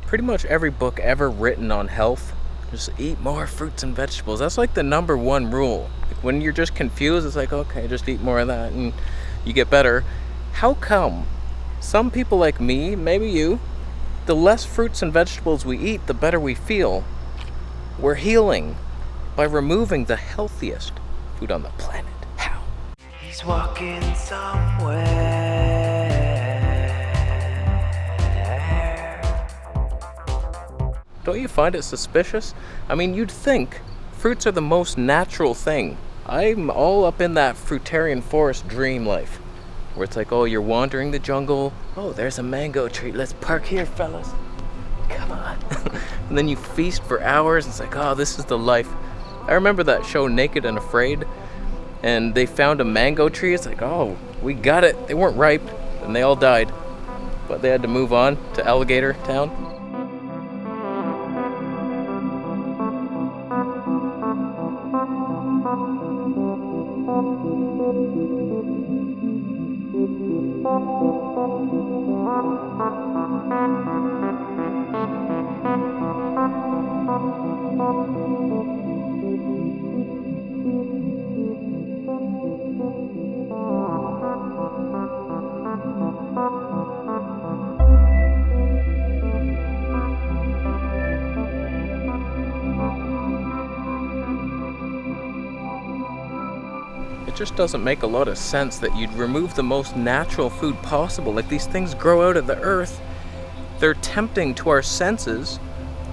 Pretty much every book ever written on health, just eat more fruits and vegetables. That's like the number one rule. Like when you're just confused, it's like, okay, just eat more of that and you get better. How come some people like me, maybe you, the less fruits and vegetables we eat, the better we feel? We're healing by removing the healthiest food on the planet. How? He's walking somewhere. Don't you find it suspicious? I mean, you'd think fruits are the most natural thing. I'm all up in that fruitarian forest dream life, where it's like, oh, you're wandering the jungle. Oh, there's a mango tree. Let's park here, fellas. Come on. And then you feast for hours. It's like, oh, this is the life. I remember that show, Naked and Afraid, and they found a mango tree. It's like, oh, we got it. They weren't ripe, and they all died. But they had to move on to Alligator Town. It just doesn't make a lot of sense that you'd remove the most natural food possible. Like, these things grow out of the earth. They're tempting to our senses.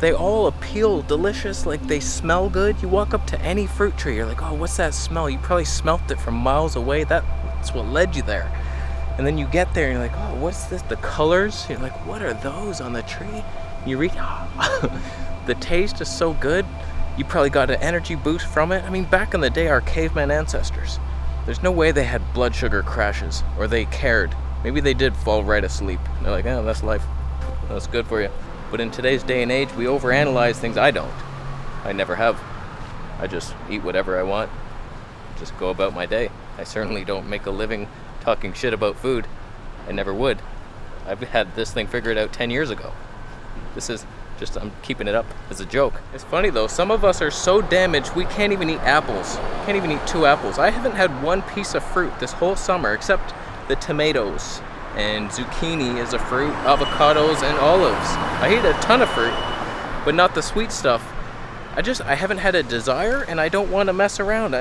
They all appeal delicious, like they smell good. You walk up to any fruit tree, you're like, oh, what's that smell? You probably smelt it from miles away. That's what led you there. And then you get there and you're like, oh, what's this? The colors? You're like, what are those on the tree? And you read, oh, the taste is so good. You probably got an energy boost from it. I mean, back in the day, our caveman ancestors, there's no way they had blood sugar crashes or they cared. Maybe they did fall right asleep. They're like, oh, that's life. That's good for you. But in today's day and age, we overanalyze things. I don't. I never have. I just eat whatever I want. Just go about my day. I certainly don't make a living talking shit about food. I never would. I've had this thing figured out 10 years ago. This is just, I'm keeping it up as a joke. It's funny though, some of us are so damaged we can't even eat apples. Can't even eat 2 apples. I haven't had one piece of fruit this whole summer except the tomatoes. And zucchini is a fruit, avocados and olives. I eat a ton of fruit, but not the sweet stuff. I haven't had a desire and I don't want to mess around.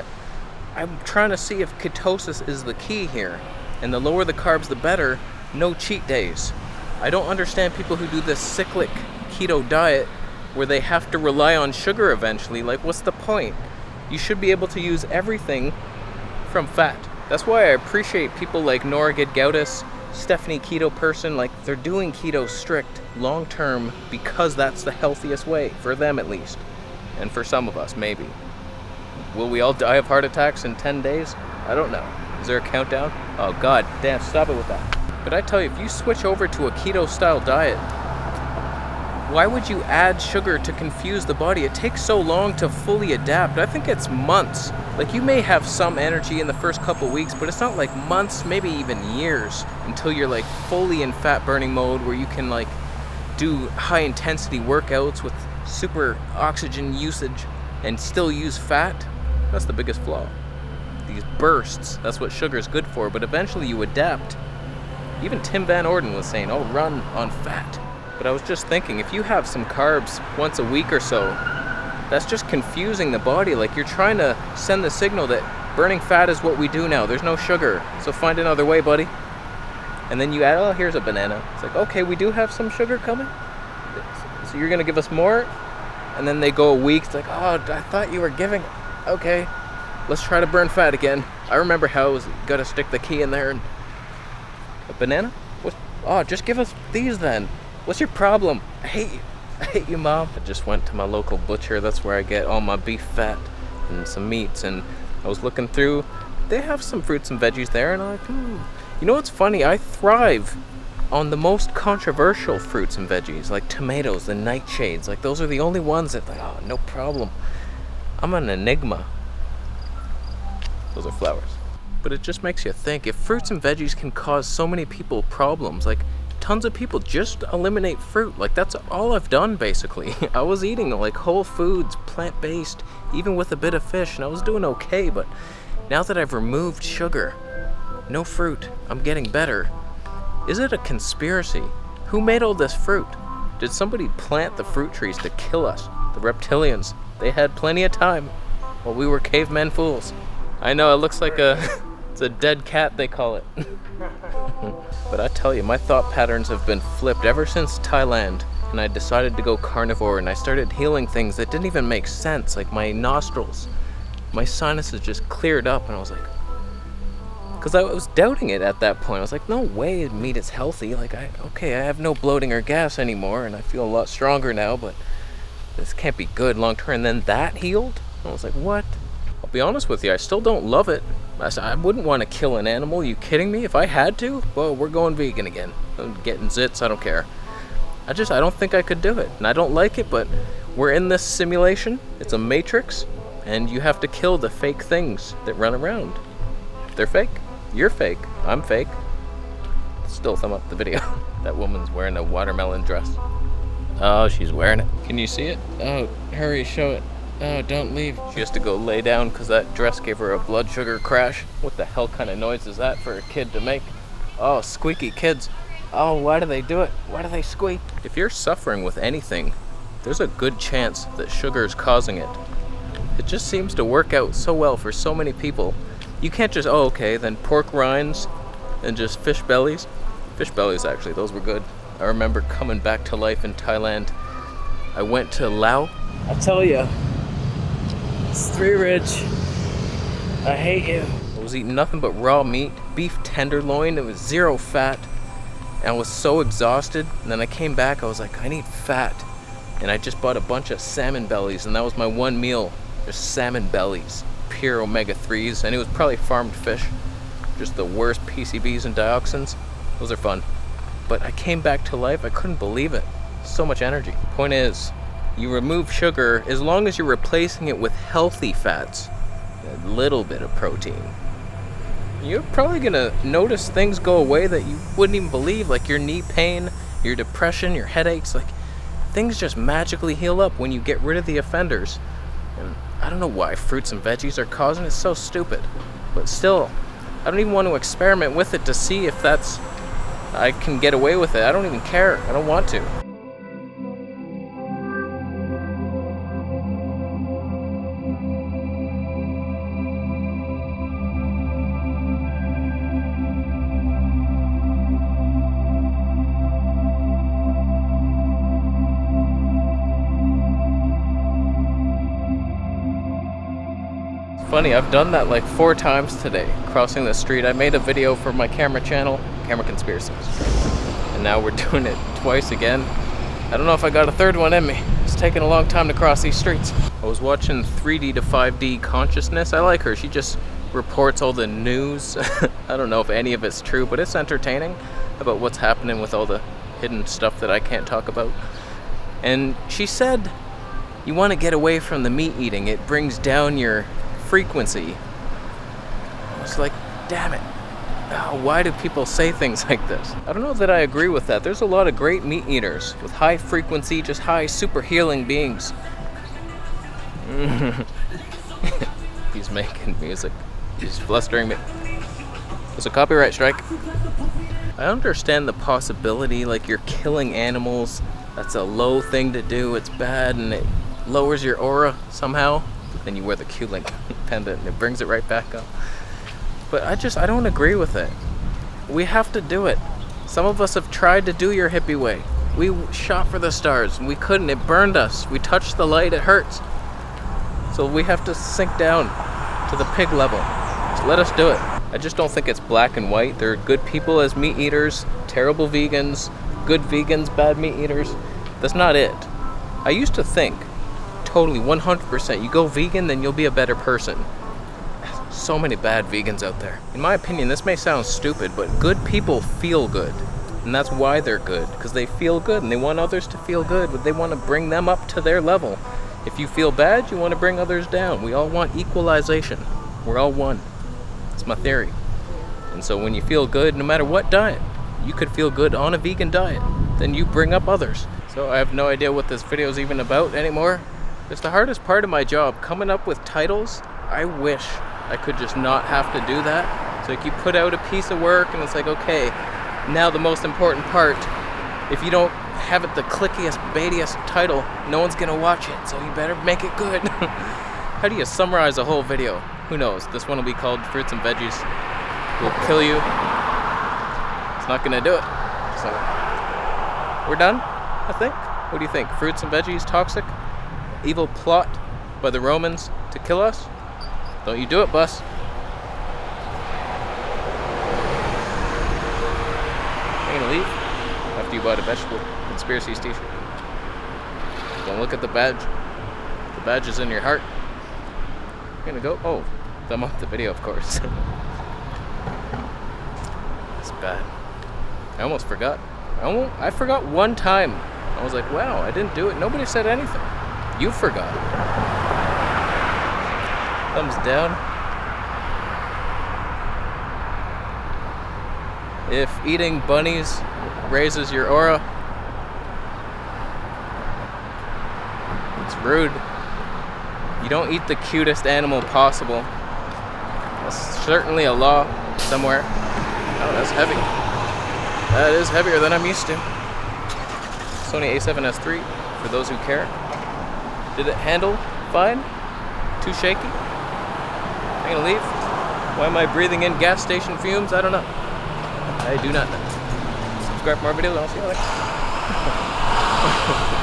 I'm trying to see if ketosis is the key here. And the lower the carbs, the better. No cheat days. I don't understand people who do this cyclic keto diet where they have to rely on sugar eventually. Like, what's the point? You should be able to use everything from fat. That's why I appreciate people like Nora Gedgaudas, Stephanie Keto Person. Like, they're doing keto strict long term because that's the healthiest way, for them at least. And for some of us, maybe. Will we all die of heart attacks in 10 days? I don't know. Is there a countdown? Oh god, damn, stop it with that. But I tell you, if you switch over to a keto style diet, why would you add sugar to confuse the body? It takes so long to fully adapt. I think it's months. Like, you may have some energy in the first couple weeks, but it's not like months, maybe even years, until you're like fully in fat burning mode where you can like do high intensity workouts with super oxygen usage and still use fat. That's the biggest flaw. These bursts, that's what sugar is good for, but eventually you adapt. Even Tim Van Orden was saying, oh, run on fat. But I was just thinking, if you have some carbs once a week or so, that's just confusing the body. Like, you're trying to send the signal that burning fat is what we do now. There's no sugar, so find another way, buddy. And then you add, oh, here's a banana. It's like, okay, we do have some sugar coming, so you're gonna give us more? And then they go a week, it's like, oh, I thought you were giving, okay, let's try to burn fat again. I remember how it was, gotta stick the key in there and, a banana? What? Oh, just give us these then. What's your problem? I hate you. I hate you, Mom. I just went to my local butcher. That's where I get all my beef fat and some meats. And I was looking through. They have some fruits and veggies there. And I'm like, You know what's funny? I thrive on the most controversial fruits and veggies, like tomatoes, the nightshades. Like, those are the only ones that, like, oh, no problem. I'm an enigma. Those are flowers. But it just makes you think, if fruits and veggies can cause so many people problems, like, tons of people just eliminate fruit. Like, that's all I've done basically. I was eating like whole foods, plant-based, even with a bit of fish, and I was doing okay, but now that I've removed sugar, no fruit, I'm getting better. Is it a conspiracy? Who made all this fruit? Did somebody plant the fruit trees to kill us? The reptilians, they had plenty of time while we were cavemen fools. I know, it looks like it's a dead cat, they call it. But I tell you, my thought patterns have been flipped ever since Thailand, and I decided to go carnivore, and I started healing things that didn't even make sense, like my nostrils. My sinuses just cleared up, and I was like, because I was doubting it at that point. I was like, no way meat is healthy. Like, I have no bloating or gas anymore, and I feel a lot stronger now, but this can't be good long term. And then that healed? I was like, what? I'll be honest with you, I still don't love it. I wouldn't want to kill an animal. Are you kidding me? If I had to, well, we're going vegan again. I'm getting zits, I don't care. I don't think I could do it. And I don't like it, but we're in this simulation. It's a matrix, and you have to kill the fake things that run around. They're fake. You're fake. I'm fake. Still thumb up the video. That woman's wearing a watermelon dress. Oh, she's wearing it. Can you see it? Oh, hurry, show it. Oh, don't leave. She has to go lay down because that dress gave her a blood sugar crash. What the hell kind of noise is that for a kid to make? Oh, squeaky kids. Oh, why do they do it? Why do they squeak? If you're suffering with anything, there's a good chance that sugar is causing it. It just seems to work out so well for so many people. You can't just, oh, okay, then pork rinds and just fish bellies. Fish bellies, actually, those were good. I remember coming back to life in Thailand. I went to Laos. I tell you, it's 3 Ridge. I hate you. I was eating nothing but raw meat, beef tenderloin. It was 0 fat. And I was so exhausted. And then I came back, I was like, I need fat. And I just bought a bunch of salmon bellies, and that was my one meal. Just salmon bellies. Pure omega-3s, and it was probably farmed fish. Just the worst PCBs and dioxins. Those are fun. But I came back to life. I couldn't believe it. So much energy. Point is, you remove sugar as long as you're replacing it with healthy fats, a little bit of protein. You're probably gonna notice things go away that you wouldn't even believe, like your knee pain, your depression, your headaches. Like, things just magically heal up when you get rid of the offenders. And I don't know why fruits and veggies are causing it. It's so stupid. But still, I don't even want to experiment with it to see if I can get away with it. I don't even care. I don't want to. Funny, I've done that like 4 times today, crossing the street. I made a video for my camera channel, Camera Conspiracies, and now we're doing it twice again. I don't know if I got a 3rd one in me. It's taking a long time to cross these streets. I was watching 3D to 5D Consciousness. I like her. She just reports all the news. I don't know if any of it's true, but it's entertaining about what's happening with all the hidden stuff that I can't talk about. And she said, you want to get away from the meat eating. It brings down your frequency. I was like, damn it. Oh, why do people say things like this? I don't know that I agree with that. There's a lot of great meat eaters with high frequency, just high super healing beings. He's making music. He's flustering me. It's a copyright strike. I understand the possibility, like you're killing animals. That's a low thing to do. It's bad and it lowers your aura somehow. Then you wear the Q-link pendant and it brings it right back up. But I don't agree with it. We have to do it. Some of us have tried to do your hippie way. We shot for the stars and we couldn't. It burned us. We touched the light. It hurts. So we have to sink down to the pig level. So let us do it. I just don't think it's black and white. There are good people as meat eaters, terrible vegans, good vegans, bad meat eaters. That's not it. I used to think, totally 100%, you go vegan, then you'll be a better person. So many bad vegans out there. In my opinion, this may sound stupid, but good people feel good. And that's why they're good, because they feel good and they want others to feel good, but they want to bring them up to their level. If you feel bad, you want to bring others down. We all want equalization. We're all one. It's my theory. And so when you feel good, no matter what diet, you could feel good on a vegan diet, then you bring up others. So I have no idea what this video is even about anymore. It's the hardest part of my job, coming up with titles. I wish I could just not have to do that. So like you put out a piece of work and it's like, okay, now the most important part. If you don't have it the clickiest, baitiest title, no one's gonna watch it, so you better make it good. How do you summarize a whole video? Who knows? This one will be called Fruits and Veggies Will Kill You. It's not gonna do it. So we're done, I think. What do you think? Fruits and veggies, toxic? Evil plot by the Romans to kill us? Don't you do it, bus. I'm gonna leave after you bought a vegetable conspiracies t-shirt. Don't look at the badge. The badge is in your heart. You're gonna go. Oh, thumb up the video, of course. It's bad. I almost forgot. I forgot one time. I was like, wow, I didn't do it. Nobody said anything. You forgot. Thumbs down. If eating bunnies raises your aura, it's rude. You don't eat the cutest animal possible. That's certainly a law somewhere. Oh, that's heavy. That is heavier than I'm used to. Sony a7S III, for those who care. Did it handle fine? Too shaky? I'm gonna leave. Why am I breathing in gas station fumes? I don't know. I do not know. Subscribe for more videos and I'll see you later.